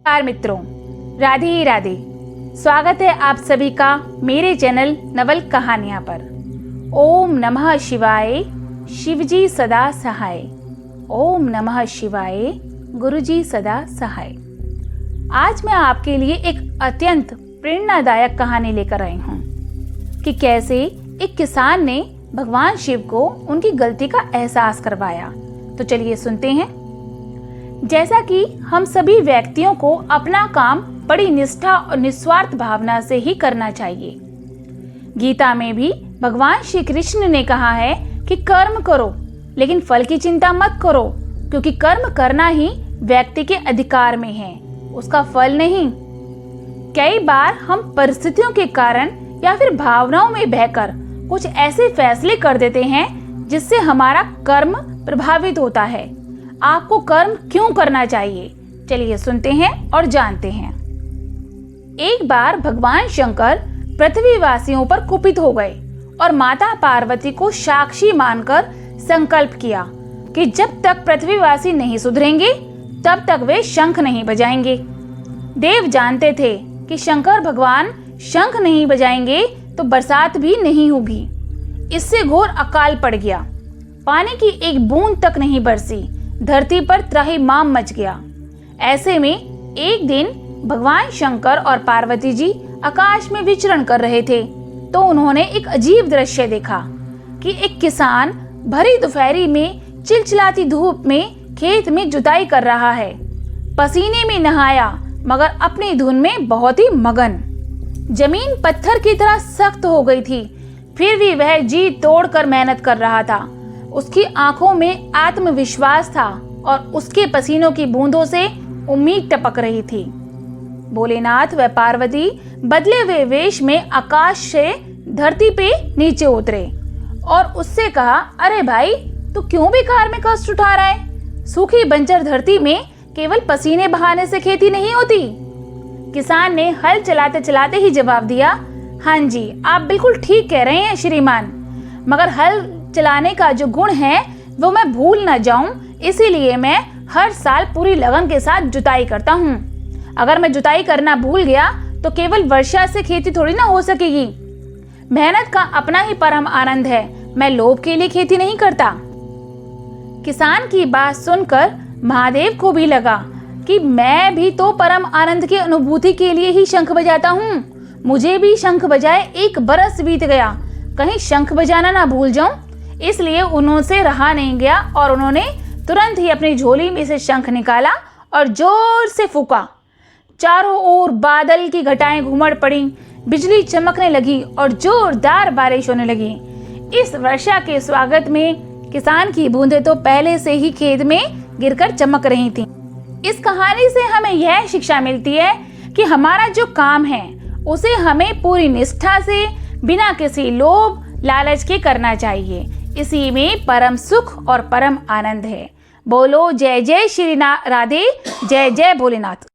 नमस्कार मित्रों, राधे राधे। स्वागत है आप सभी का मेरे चैनल नवल कहानियाँ पर। ओम नमः शिवाय, शिवजी सदा सहाय। ओम नमः शिवाय, गुरुजी सदा सहाय। आज मैं आपके लिए एक अत्यंत प्रेरणादायक कहानी लेकर आई हूँ कि कैसे एक किसान ने भगवान शिव को उनकी गलती का एहसास करवाया। तो चलिए सुनते हैं। जैसा कि हम सभी व्यक्तियों को अपना काम बड़ी निष्ठा और निस्वार्थ भावना से ही करना चाहिए। गीता में भी भगवान श्री कृष्ण ने कहा है कि कर्म करो लेकिन फल की चिंता मत करो, क्योंकि कर्म करना ही व्यक्ति के अधिकार में है, उसका फल नहीं। कई बार हम परिस्थितियों के कारण या फिर भावनाओं में बहकर कुछ ऐसे फैसले कर देते हैं जिससे हमारा कर्म प्रभावित होता है। आपको कर्म क्यों करना चाहिए, चलिए सुनते हैं और जानते हैं। एक बार भगवान शंकर पृथ्वीवासियों पर कुपित हो गए और माता पार्वती को साक्षी मानकर संकल्प किया कि जब तक पृथ्वीवासी नहीं सुधरेंगे तब तक वे शंख नहीं बजाएंगे। देव जानते थे कि शंकर भगवान शंख नहीं बजाएंगे तो बरसात भी नहीं होगी। इससे घोर अकाल पड़ गया। पानी की एक बूंद तक नहीं बरसी। धरती पर त्राहिमाम मच गया। ऐसे में एक दिन भगवान शंकर और पार्वती जी आकाश में विचरण कर रहे थे तो उन्होंने एक अजीब दृश्य देखा कि एक किसान भरी दोपहरी में चिलचिलाती धूप में खेत में जुताई कर रहा है। पसीने में नहाया मगर अपनी धुन में बहुत ही मगन। जमीन पत्थर की तरह सख्त हो गई थी, फिर भी वह जी तोड़कर मेहनत कर रहा था। उसकी आंखों में आत्मविश्वास था और उसके पसीनों की बूंदों से उम्मीद टपक रही थी। भोलेनाथ व पार्वती बदले हुए वेश में आकाश से धरती पे नीचे उतरे और उससे कहा, अरे भाई, तू क्यों बेकार में कष्ट उठा रहा है? सूखी बंजर धरती में केवल पसीने बहाने से खेती नहीं होती। किसान ने हल चलाते चलाते ही जवाब दिया, हाँ जी, आप बिल्कुल ठीक कह रहे हैं श्रीमान, मगर हल चलाने का जो गुण है वो मैं भूल ना जाऊं, इसीलिए मैं हर साल पूरी लगन के साथ जुताई करता हूं। अगर मैं जुताई करना भूल गया तो केवल वर्षा से खेती थोड़ी ना हो सकेगी। मेहनत का अपना ही परम आनंद है, मैं लोभ के लिए खेती नहीं करता। किसान की बात सुनकर महादेव को भी लगा कि मैं भी तो परम आनंद की अनुभूति के लिए ही शंख बजाता हूँ। मुझे भी शंख बजाए 1 बरस बीत गया, कहीं शंख बजाना ना भूल जाऊं। इसलिए उनसे रहा नहीं गया और उन्होंने तुरंत ही अपनी झोली में से शंख निकाला और जोर से फूंका। चारों ओर बादल की घटाएं घुमड़ पड़ी, बिजली चमकने लगी और जोरदार बारिश होने लगी। इस वर्षा के स्वागत में किसान की बूंदें तो पहले से ही खेत में गिरकर चमक रही थीं। इस कहानी से हमें यह शिक्षा मिलती है कि हमारा जो काम है उसे हमें पूरी निष्ठा से बिना किसी लोभ लालच के करना चाहिए। इसी में परम सुख और परम आनंद है। बोलो जय जय श्री राधे, जय जय भोलेनाथ।